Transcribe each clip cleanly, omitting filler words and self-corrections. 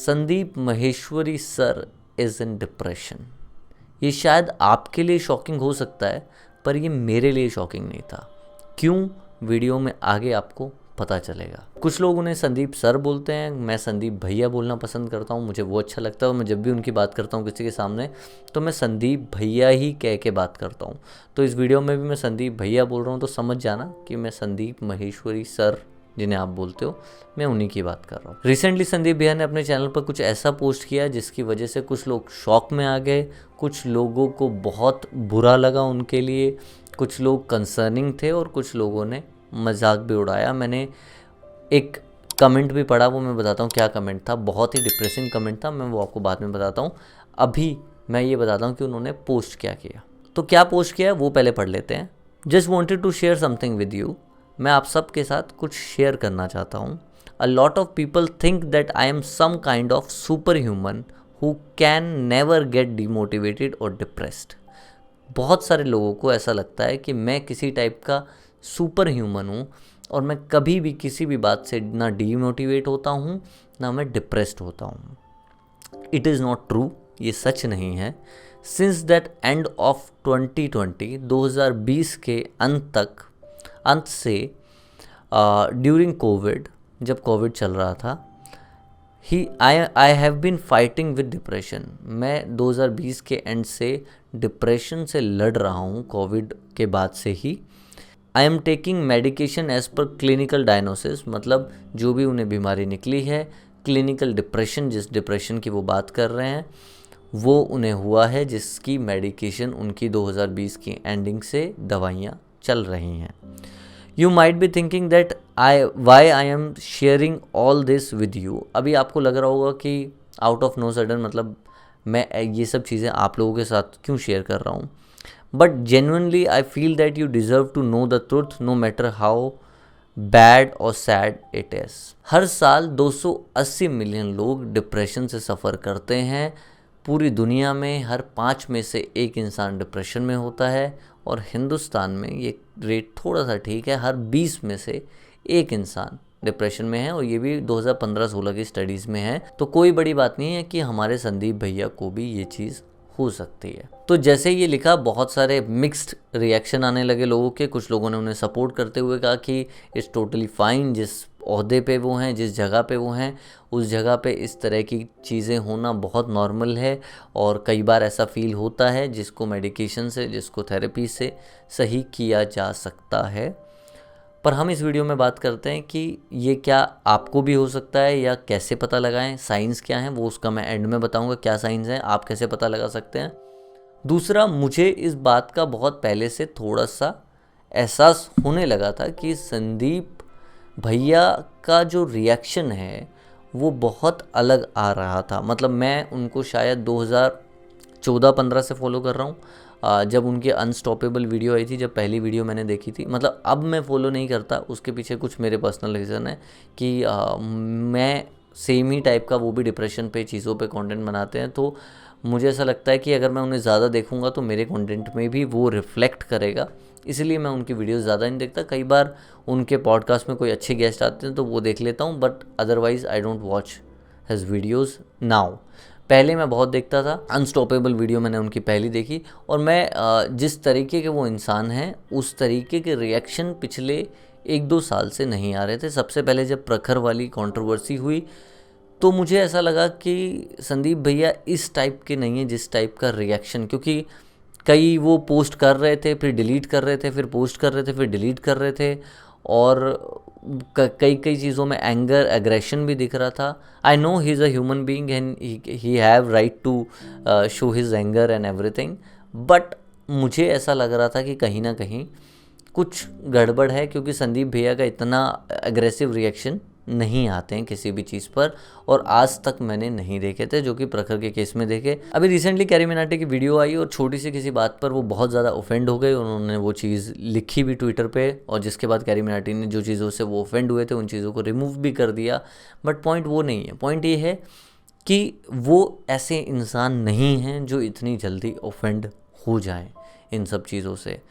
Sandeep Maheshwari sir is in depression. ये शायद आपके लिए शॉकिंग हो सकता है, पर ये मेरे लिए शॉकिंग नहीं था। क्यों? वीडियो में आगे आपको पता चलेगा। कुछ लोग उन्हें संदीप सर बोलते हैं, मैं संदीप भैया बोलना पसंद करता हूँ, मुझे वो अच्छा लगता है। और मैं जब भी उनकी बात करता हूँ किसी के सामने, तो मैं संदीप भैया ही कह के बात करता हूँ। तो इस वीडियो में भी मैं संदीप भैया बोल रहा हूँ, तो समझ जाना कि मैं संदीप महेश्वरी सर जिन्हें आप बोलते हो, मैं उन्हीं की बात कर रहा हूँ। रिसेंटली संदीप भैया ने अपने चैनल पर कुछ ऐसा पोस्ट किया जिसकी वजह से कुछ लोग शॉक में आ गए, कुछ लोगों को बहुत बुरा लगा उनके लिए, कुछ लोग कंसर्निंग थे और कुछ लोगों ने मजाक भी उड़ाया। मैंने एक कमेंट भी पढ़ा, वो मैं बताता हूँ क्या कमेंट था। बहुत ही डिप्रेसिंग कमेंट था, मैं वो आपको बाद में बताता हूँ। अभी मैं ये बताता हूँ कि उन्होंने पोस्ट क्या किया। तो क्या पोस्ट किया है वो पहले पढ़ लेते हैं। Just wanted to share something with you. मैं आप सब के साथ कुछ शेयर करना चाहता हूँ। A lot of people think that I am some kind of super human who can never get demotivated और डिप्रेस्ड। बहुत सारे लोगों को ऐसा लगता है कि मैं किसी टाइप का सुपर ह्यूमन हूँ और मैं कभी भी किसी भी बात से ना डीमोटिवेट होता हूँ ना मैं डिप्रेस्ड होता हूँ। इट इज़ नॉट ट्रू, ये सच नहीं है। सिंस दैट एंड ऑफ 2020 के अंत से ड्यूरिंग कोविड, जब कोविड चल रहा था, I have been fighting with depression. मैं 2020 के एंड से डिप्रेशन से लड़ रहा हूँ, कोविड के बाद से ही। I am taking medication as per clinical diagnosis, मतलब जो भी उन्हें बीमारी निकली है, क्लिनिकल डिप्रेशन, जिस डिप्रेशन की वो बात कर रहे हैं वो उन्हें हुआ है, जिसकी मेडिकेशन उनकी 2020 की एंडिंग से दवाइयाँ चल रही हैं। You might be thinking that why I am sharing all this with you. अभी आपको लग रहा होगा कि आउट ऑफ नो सडन, मतलब मैं ये सब चीज़ें आप लोगों के साथ क्यों शेयर कर रहा हूँ। But genuinely I feel that you deserve to know the truth, no matter how bad और सैड इट इज़। हर साल 280 मिलियन लोग डिप्रेशन से सफ़र करते हैं। पूरी दुनिया में हर 5 में से 1 इंसान डिप्रेशन में होता है, और हिंदुस्तान में ये रेट थोड़ा सा ठीक है, हर 20 में से 1 इंसान डिप्रेशन में है, और ये भी 2015-16 की स्टडीज़ में है। तो कोई बड़ी बात नहीं है कि हमारे संदीप भैया को भी ये चीज़ हो सकती है। तो जैसे ये लिखा, बहुत सारे मिक्स्ड रिएक्शन आने लगे लोगों के। कुछ लोगों ने उन्हें सपोर्ट करते हुए कहा कि इट्स टोटली फाइन, जिस ओहदे पे वो हैं, जिस जगह पे वो हैं, उस जगह पे इस तरह की चीज़ें होना बहुत नॉर्मल है, और कई बार ऐसा फील होता है जिसको मेडिकेशन से, जिसको थेरेपी से सही किया जा सकता है। पर हम इस वीडियो में बात करते हैं कि ये क्या आपको भी हो सकता है या कैसे पता लगाएं, साइंस क्या है, वो उसका मैं एंड में बताऊंगा क्या साइंस हैं, आप कैसे पता लगा सकते हैं। दूसरा, मुझे इस बात का बहुत पहले से थोड़ा सा एहसास होने लगा था कि संदीप भैया का जो रिएक्शन है वो बहुत अलग आ रहा था। मतलब मैं उनको शायद 2014-15 से फॉलो कर रहा हूँ, जब उनकी अनस्टॉपेबल वीडियो आई थी, जब पहली वीडियो मैंने देखी थी। मतलब अब मैं फॉलो नहीं करता, उसके पीछे कुछ मेरे पर्सनल रीज़न है कि मैं सेम ही टाइप का, वो भी डिप्रेशन पे चीज़ों पे कंटेंट बनाते हैं, तो मुझे ऐसा लगता है कि अगर मैं उन्हें ज़्यादा देखूंगा तो मेरे कंटेंट में भी वो रिफ्लेक्ट करेगा, इसलिए मैं उनकी वीडियोस ज़्यादा नहीं देखता। कई बार उनके पॉडकास्ट में कोई अच्छे गेस्ट आते हैं तो वो देख लेता हूँ, but otherwise I don't watch his videos now. पहले मैं बहुत देखता था। अनस्टॉपेबल वीडियो मैंने उनकी पहली देखी, और मैं जिस तरीके के वो इंसान हैं उस तरीके के रिएक्शन पिछले 1-2 साल से नहीं आ रहे थे। सबसे पहले जब प्रखर वाली कंट्रोवर्सी हुई तो मुझे ऐसा लगा कि संदीप भैया इस टाइप के नहीं है जिस टाइप का रिएक्शन, क्योंकि कई वो पोस्ट कर रहे थे फिर डिलीट कर रहे थे, फिर पोस्ट कर रहे थे फिर डिलीट कर रहे थे, और कई चीज़ों में एंगर, एग्रेशन भी दिख रहा था। I know he is a human being and he have right to show his anger and everything, but मुझे ऐसा लग रहा था कि कहीं ना कहीं कुछ गड़बड़ है, क्योंकि संदीप भैया का इतना एग्रेसिव रिएक्शन नहीं आते हैं किसी भी चीज़ पर, और आज तक मैंने नहीं देखे थे, जो कि प्रखर के केस में देखे। अभी रिसेंटली कैरी मिनाटी की वीडियो आई और छोटी सी किसी बात पर वो बहुत ज़्यादा ऑफेंड हो गए, उन्होंने वो चीज़ लिखी भी ट्विटर पे, और जिसके बाद कैरी मिनाटी ने जो चीज़ों से वो ऑफेंड हुए थे उन चीज़ों को रिमूव भी कर दिया। बट पॉइंट वो नहीं है, पॉइंट ये है कि वो ऐसे इंसान नहीं हैं जो इतनी जल्दी ऑफेंड हो जाएं इन सब चीज़ों से।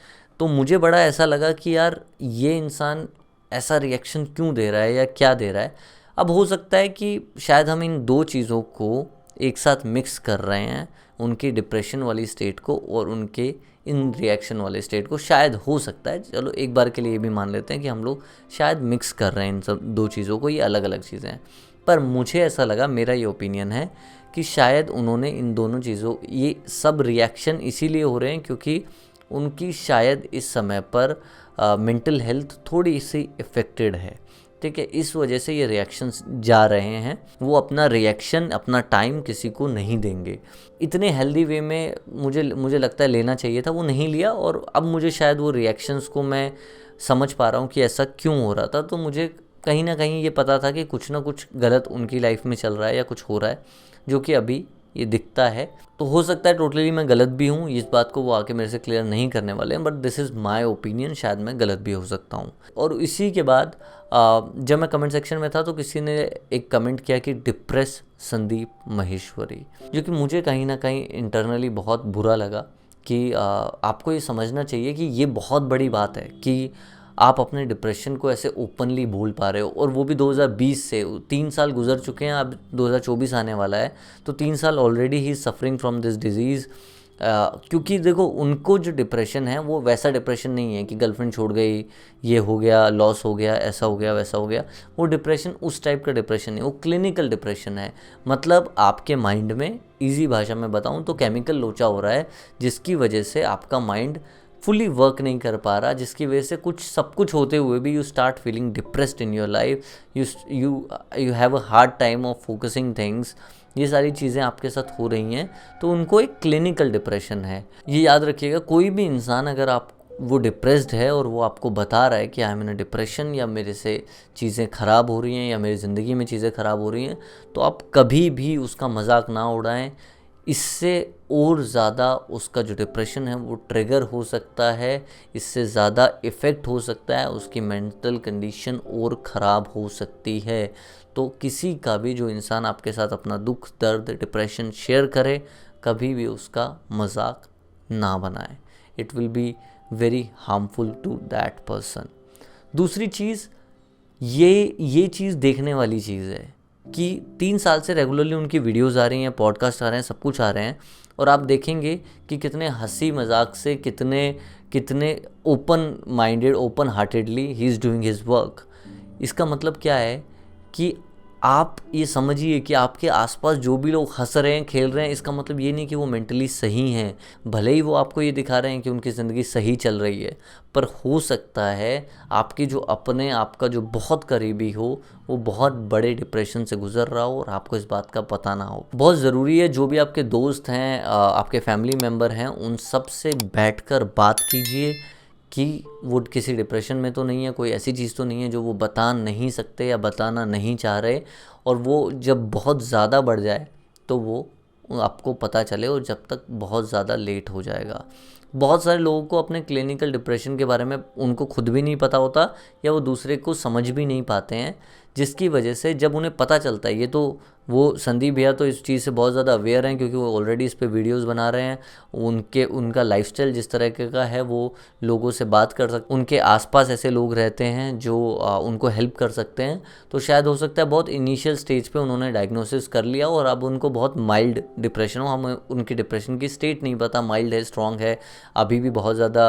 तो मुझे बड़ा ऐसा लगा कि यार ये इंसान ऐसा रिएक्शन क्यों दे रहा है या क्या दे रहा है। अब हो सकता है कि शायद हम इन दो चीज़ों को एक साथ मिक्स कर रहे हैं, उनकी डिप्रेशन वाली स्टेट को और उनके इन रिएक्शन वाले स्टेट को, शायद हो सकता है। चलो एक बार के लिए ये भी मान लेते हैं कि हम लोग शायद मिक्स कर रहे हैं इन सब दो चीज़ों को, ये अलग अलग चीज़ें हैं। पर मुझे ऐसा लगा, मेरा ये ओपिनियन है कि शायद उन्होंने इन दोनों चीज़ों, ये सब रिएक्शन इसीलिए हो रहे हैं क्योंकि उनकी शायद इस समय पर मेंटल हेल्थ थोड़ी सी इफ़ेक्टेड है, ठीक है, इस वजह से ये रिएक्शंस जा रहे हैं। वो अपना रिएक्शन, अपना टाइम किसी को नहीं देंगे। इतने हेल्दी वे में मुझे लगता है लेना चाहिए था, वो नहीं लिया, और अब मुझे शायद वो रिएक्शंस को मैं समझ पा रहा हूँ कि ऐसा क्यों हो रहा था। तो मुझे कहीं ना कहीं ये पता था कि कुछ ना कुछ गलत उनकी लाइफ में चल रहा है या कुछ हो रहा है, जो कि अभी ये दिखता है। तो हो सकता है टोटली मैं गलत भी हूँ, इस बात को वो आके मेरे से क्लियर नहीं करने वाले हैं, but this is my opinion, शायद मैं गलत भी हो सकता हूँ। और इसी के बाद जब मैं कमेंट सेक्शन में था तो किसी ने एक कमेंट किया कि डिप्रेस संदीप महेश्वरी, जो कि मुझे कहीं ना कहीं इंटरनली बहुत बुरा लगा कि आपको ये समझना चाहिए कि ये बहुत बड़ी बात है कि आप अपने डिप्रेशन को ऐसे ओपनली बोल पा रहे हो, और वो भी 2020 से। 3 साल गुजर चुके हैं, अब 2024 आने वाला है, तो 3 साल already he suffering from this disease. क्योंकि देखो, उनको जो डिप्रेशन है वो वैसा डिप्रेशन नहीं है कि गर्लफ्रेंड छोड़ गई, ये हो गया, लॉस हो गया, ऐसा हो गया, वैसा हो गया। वो डिप्रेशन उस टाइप का डिप्रेशन नहीं, वो क्लिनिकल डिप्रेशन है। मतलब आपके माइंड में, ईजी भाषा में बताऊं तो, केमिकल लोचा हो रहा है, जिसकी वजह से आपका माइंड फुली वर्क नहीं कर पा रहा, जिसकी वजह से सब कुछ होते हुए भी you start feeling depressed in your life, you have a hard time of focusing things. ये सारी चीज़ें आपके साथ हो रही हैं, तो उनको एक क्लिनिकल डिप्रेशन है। ये याद रखिएगा, कोई भी इंसान अगर आप वो डिप्रेस्ड है और वो आपको बता रहा है कि I am in a depression, या मेरे से चीज़ें ख़राब हो रही हैं, या मेरी ज़िंदगी में चीज़ें ख़राब हो रही हैं, तो आप कभी भी उसका मजाक ना उड़ाएं। इससे और ज़्यादा उसका जो डिप्रेशन है वो ट्रिगर हो सकता है, इससे ज़्यादा इफ़ेक्ट हो सकता है, उसकी मेंटल कंडीशन और ख़राब हो सकती है। तो किसी का भी, जो इंसान आपके साथ अपना दुख, दर्द, डिप्रेशन शेयर करे, कभी भी उसका मजाक ना बनाए। It will be very harmful to that person. दूसरी चीज़, ये चीज़ देखने वाली चीज़ है कि 3 साल से रेगुलरली उनकी वीडियोस आ रही हैं, पॉडकास्ट आ रहे हैं, सब कुछ आ रहे हैं, और आप देखेंगे कि कितने हंसी मजाक से, कितने open minded, open heartedly he is doing his work. इसका मतलब क्या है कि आप ये समझिए कि आपके आसपास जो भी लोग हंस रहे हैं, खेल रहे हैं, इसका मतलब ये नहीं कि वो मेंटली सही हैं। भले ही वो आपको ये दिखा रहे हैं कि उनकी ज़िंदगी सही चल रही है, पर हो सकता है आपकी जो अपने आपका जो बहुत करीबी हो, वो बहुत बड़े डिप्रेशन से गुजर रहा हो और आपको इस बात का पता ना हो। बहुत ज़रूरी है, जो भी आपके दोस्त हैं, आपके फैमिली मेम्बर हैं, उन सब से बैठकर बात कीजिए कि वो किसी डिप्रेशन में तो नहीं है, कोई ऐसी चीज़ तो नहीं है जो वो बता नहीं सकते या बताना नहीं चाह रहे, और वो जब बहुत ज़्यादा बढ़ जाए तो वो आपको पता चले, और जब तक बहुत ज़्यादा लेट हो जाएगा। बहुत सारे लोगों को अपने क्लिनिकल डिप्रेशन के बारे में उनको खुद भी नहीं पता होता, या वो दूसरे को समझ भी नहीं पाते हैं, जिसकी वजह से जब उन्हें पता चलता है, ये तो वो संदीप भैया तो इस चीज़ से बहुत ज़्यादा अवेयर हैं, क्योंकि वो ऑलरेडी इस पे वीडियोस बना रहे हैं। उनका लाइफस्टाइल जिस तरह का है, वो लोगों से बात कर सकते, उनके आसपास ऐसे लोग रहते हैं जो उनको हेल्प कर सकते हैं। तो शायद हो सकता है बहुत इनिशियल स्टेज पे उन्होंने डायग्नोसिस कर लिया, और अब उनको बहुत माइल्ड डिप्रेशन हो। हमें उनकी डिप्रेशन की स्टेट नहीं पता, माइल्ड है, स्ट्रॉन्ग है, अभी भी बहुत ज़्यादा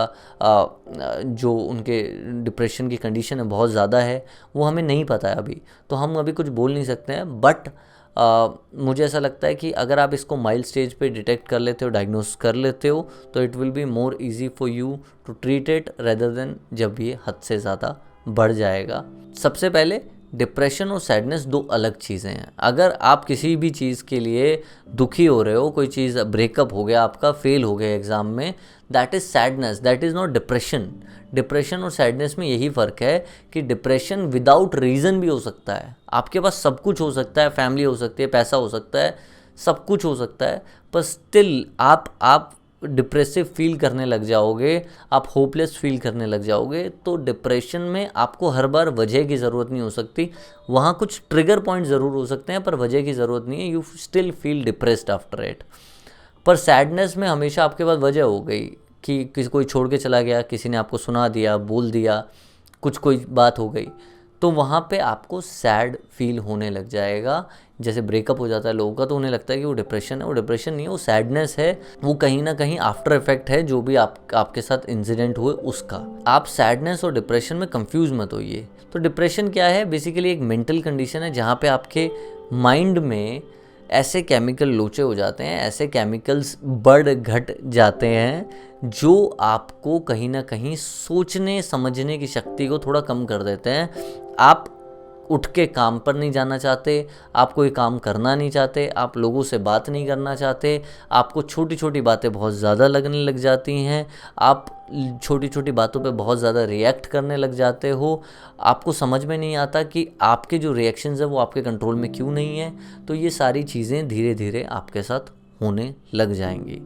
जो उनके डिप्रेशन की कंडीशन है बहुत ज़्यादा है, वो हमें नहीं पता है अभी, तो हम अभी कुछ बोल नहीं सकते हैं। बट मुझे ऐसा लगता है कि अगर आप इसको माइल्ड स्टेज पे डिटेक्ट कर लेते हो, डायग्नोस कर लेते हो, तो it will be more easy for you to treat it rather than जब ये हद से ज़्यादा बढ़ जाएगा। सबसे पहले, डिप्रेशन और सैडनेस दो अलग चीज़ें हैं। अगर आप किसी भी चीज़ के लिए दुखी हो रहे हो, कोई चीज़, ब्रेकअप हो गया आपका, फेल हो गया एग्ज़ाम में, that is sadness, that is not depression. Depression और सैडनेस में यही फ़र्क है कि डिप्रेशन विदाउट रीज़न भी हो सकता है। आपके पास सब कुछ हो सकता है, फैमिली हो सकती है, पैसा हो सकता है, सब कुछ हो सकता है, पर स्टिल आप डिप्रेसिव फील करने लग जाओगे, आप होपलेस फील करने लग जाओगे। तो डिप्रेशन में आपको हर बार वजह की ज़रूरत नहीं हो सकती, वहाँ कुछ ट्रिगर पॉइंट ज़रूर हो सकते हैं, पर वजह की ज़रूरत नहीं है। You still feel depressed after it. पर सैडनेस में हमेशा आपके पास वजह हो गई कि किसी कोई छोड़ के चला गया, किसी ने आपको सुना दिया, बोल दिया, कोई बात हो गई, तो वहाँ पे आपको सैड फील होने लग जाएगा। जैसे ब्रेकअप हो जाता है लोगों का तो उन्हें लगता है कि वो डिप्रेशन है, वो डिप्रेशन नहीं है, वो सैडनेस है, वो कहीं ना कहीं आफ्टर इफेक्ट है जो भी आपके साथ इंसिडेंट हुए उसका। आप सैडनेस और डिप्रेशन में कंफ्यूज मत होइए। तो डिप्रेशन क्या है? बेसिकली एक मेंटल कंडीशन है जहाँ पे आपके माइंड में ऐसे केमिकल लोचे हो जाते हैं, ऐसे केमिकल्स बढ़ घट जाते हैं जो आपको कहीं ना कहीं सोचने समझने की शक्ति को थोड़ा कम कर देते हैं। आप उठ के काम पर नहीं जाना चाहते, आप कोई काम करना नहीं चाहते, आप लोगों से बात नहीं करना चाहते, आपको छोटी छोटी बातें बहुत ज़्यादा लगने लग जाती हैं, आप छोटी छोटी बातों पे बहुत ज़्यादा रिएक्ट करने लग जाते हो, आपको समझ में नहीं आता कि आपके जो रिएक्शंस है वो आपके कंट्रोल में क्यों नहीं है। तो ये सारी चीज़ें धीरे धीरे आपके साथ होने लग जाएंगी।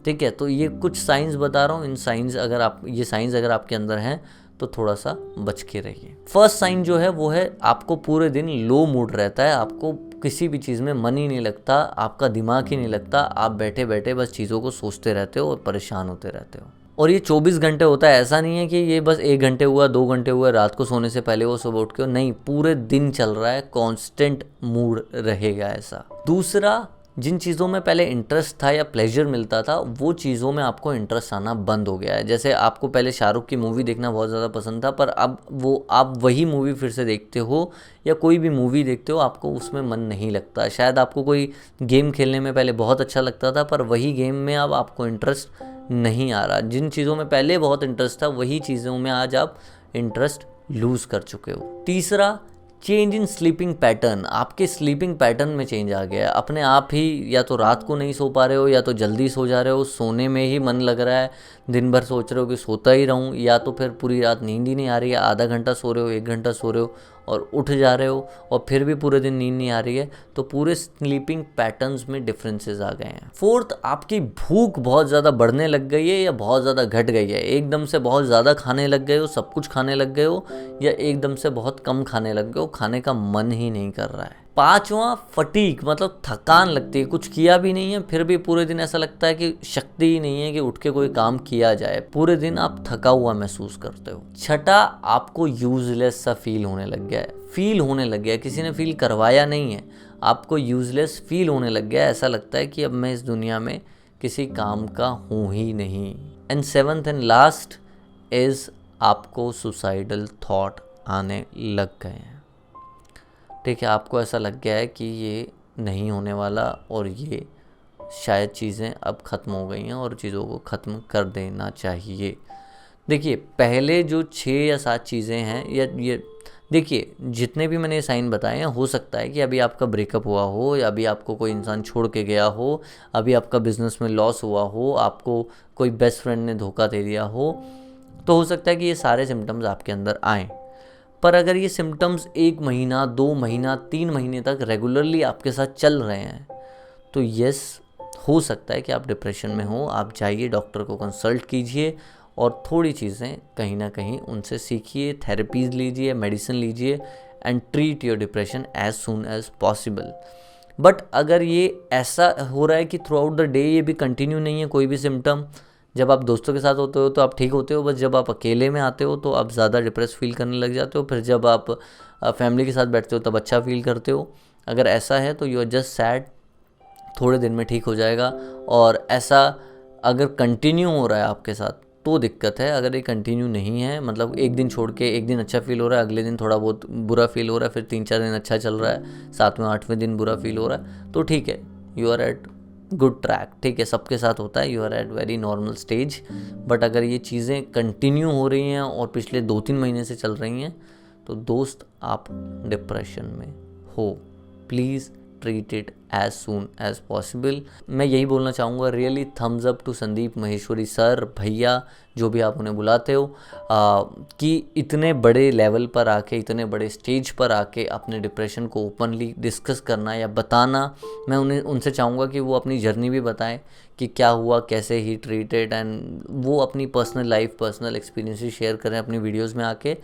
ठीक है, तो ये कुछ साइंस बता रहा हूँ, इन साइंस अगर आप ये साइंस अगर आपके अंदर हैं तो थोड़ा सा बच के रहिए। फर्स्ट साइन जो है वो है आपको पूरे दिन लो मूड रहता है, आपको किसी भी चीज़ में मन ही नहीं लगता, आपका दिमाग ही नहीं लगता, आप बैठे बैठे बस चीज़ों को सोचते रहते हो और परेशान होते रहते हो। और ये 24 घंटे होता है, ऐसा नहीं है कि ये बस 1 घंटे हुआ 2 घंटे हुआ रात को सोने से पहले वो सुबह उठ के, नहीं, पूरे दिन चल रहा है, कांस्टेंट मूड रहेगा ऐसा। दूसरा, जिन चीज़ों में पहले इंटरेस्ट था या प्लेजर मिलता था वो चीज़ों में आपको इंटरेस्ट आना बंद हो गया है। जैसे आपको पहले शाहरुख की मूवी देखना बहुत ज़्यादा पसंद था, पर अब आप वही मूवी फिर से देखते हो या कोई भी मूवी देखते हो आपको उसमें मन नहीं लगता। शायद आपको कोई गेम खेलने में पहले बहुत अच्छा लगता था पर वही गेम में अब आपको इंटरेस्ट नहीं आ रहा। जिन चीज़ों में पहले बहुत इंटरेस्ट था वही चीज़ों में आज आप इंटरेस्ट लूज़ कर चुके हो। तीसरा, चेंज इन स्लीपिंग पैटर्न, आपके स्लीपिंग पैटर्न में चेंज आ गया है। अपने आप ही या तो रात को नहीं सो पा रहे हो या तो जल्दी सो जा रहे हो, सोने में ही मन लग रहा है, दिन भर सोच रहे हो कि सोता ही रहूं, या तो फिर पूरी रात नींद ही नहीं आ रही है, आधा घंटा सो रहे हो 1 घंटा सो रहे हो और उठ जा रहे हो और फिर भी पूरे दिन नींद नहीं आ रही है। तो पूरे स्लीपिंग पैटर्न्स में डिफरेंसेस आ गए हैं। फोर्थ, आपकी भूख बहुत ज़्यादा बढ़ने लग गई है या बहुत ज़्यादा घट गई है। एकदम से बहुत ज़्यादा खाने लग गए हो, सब कुछ खाने लग गए हो, या एकदम से बहुत कम खाने लग गए हो, खाने का मन ही नहीं कर रहा है। पांचवा, फटीक, मतलब थकान लगती है, कुछ किया भी नहीं है फिर भी पूरे दिन ऐसा लगता है कि शक्ति ही नहीं है कि उठ के कोई काम किया जाए, पूरे दिन आप थका हुआ महसूस करते हो। छठा, आपको यूजलेस सा फील होने लग गया है, फील होने लग गया है, किसी ने फील करवाया नहीं है, आपको यूजलेस फील होने लग गया है। ऐसा लगता है कि अब मैं इस दुनिया में किसी काम का हूँ ही नहीं। And seventh and last is आपको सुसाइडल थॉट आने लग गए हैं। ठीक है, आपको ऐसा लग गया है कि ये नहीं होने वाला और ये शायद चीज़ें अब ख़त्म हो गई हैं और चीज़ों को ख़त्म कर देना चाहिए। देखिए, पहले जो 6 या 7 चीज़ें हैं या ये देखिए, जितने भी मैंने साइन बताए हैं, हो सकता है कि अभी आपका ब्रेकअप हुआ हो या अभी आपको कोई इंसान छोड़ के गया हो, अभी आपका बिजनेस में लॉस हुआ हो, आपको कोई बेस्ट फ्रेंड ने धोखा दे दिया हो, तो हो सकता है कि ये सारे सिम्टम्स आपके अंदर आएँ। पर अगर ये सिम्टम्स 1 महीना 2 महीना 3 महीने तक रेगुलरली आपके साथ चल रहे हैं तो यस, हो सकता है कि आप डिप्रेशन में हो। आप जाइए, डॉक्टर को कंसल्ट कीजिए और थोड़ी चीज़ें कहीं ना कहीं उनसे सीखिए, थेरेपीज़ लीजिए, मेडिसिन लीजिए and treat your depression as soon as possible. But अगर ये ऐसा हो रहा है कि थ्रू आउट द डे ये भी कंटिन्यू नहीं है कोई भी सिम्टम, जब आप दोस्तों के साथ होते हो तो आप ठीक होते हो, बस जब आप अकेले में आते हो तो आप ज़्यादा डिप्रेस फील करने लग जाते हो, फिर जब आप फैमिली के साथ बैठते हो तब अच्छा फील करते हो। अगर ऐसा है तो यू आर जस्ट सैड, थोड़े दिन में ठीक हो जाएगा। और ऐसा अगर कंटिन्यू हो रहा है आपके साथ तो दिक्कत है। अगर ये कंटिन्यू नहीं है, मतलब एक दिन छोड़ के एक दिन अच्छा फील हो रहा है, अगले दिन थोड़ा बहुत बुरा फील हो रहा है, फिर 3-4 दिन अच्छा चल रहा है, 7वें 8वें दिन बुरा फील हो रहा है, तो ठीक है, you are at good track. ठीक है, सबके साथ होता है, you are at very normal stage. But अगर ये चीज़ें कंटिन्यू हो रही हैं और पिछले 2-3 महीने से चल रही हैं तो दोस्त आप डिप्रेशन में हो। Please treat it as soon as possible. मैं यही बोलना चाहूँगा, really thumbs up to Sandeep Maheshwari sir, भैया, जो भी आप उन्हें बुलाते हो, कि इतने बड़े लेवल पर आके, इतने बड़े स्टेज पर आके अपने डिप्रेशन को ओपनली डिस्कस करना या बताना। मैं उनसे चाहूँगा कि वो अपनी जर्नी भी बताएं कि क्या हुआ, कैसे ही ट्रीटेड, एंड वो अपनी personal life, personal experiences share करें अपनी वीडियोज़ में आके,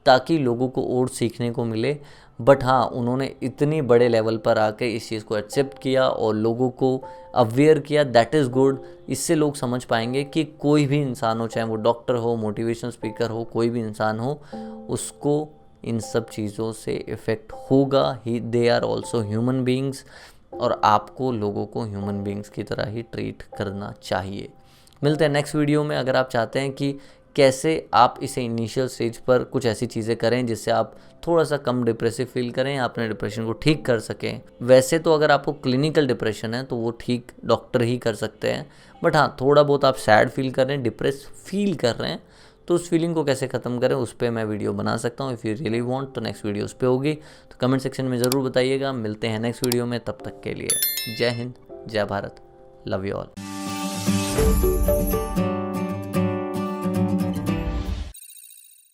ताकि लोगों को और सीखने को मिले। बट हाँ, उन्होंने इतनी बड़े लेवल पर आके इस चीज़ को एक्सेप्ट किया और लोगों को अवेयर किया, दैट इज़ गुड। इससे लोग समझ पाएंगे कि कोई भी इंसान हो, चाहे वो डॉक्टर हो, मोटिवेशनल स्पीकर हो, कोई भी इंसान हो, उसको इन सब चीज़ों से इफ़ेक्ट होगा ही। They are also human beings, और आपको लोगों को ह्यूमन बींग्स की तरह ही ट्रीट करना चाहिए। मिलते हैं नेक्स्ट वीडियो में। अगर आप चाहते हैं कि कैसे आप इसे इनिशियल स्टेज पर कुछ ऐसी चीज़ें करें जिससे आप थोड़ा सा कम डिप्रेसिव फील करें, अपने डिप्रेशन को ठीक कर सकें। वैसे तो अगर आपको क्लिनिकल डिप्रेशन है तो वो ठीक डॉक्टर ही कर सकते हैं, बट हाँ, थोड़ा बहुत आप सैड फील कर रहे हैं, डिप्रेस फील कर रहे हैं, तो उस फीलिंग को कैसे ख़त्म करें उस पर मैं वीडियो बना सकता हूँ। इफ़ यू रियली वांट तो नेक्स्ट वीडियो उस पर होगी, तो कमेंट सेक्शन में ज़रूर बताइएगा। मिलते हैं नेक्स्ट वीडियो में, तब तक के लिए जय हिंद, जय भारत, लव यू ऑल।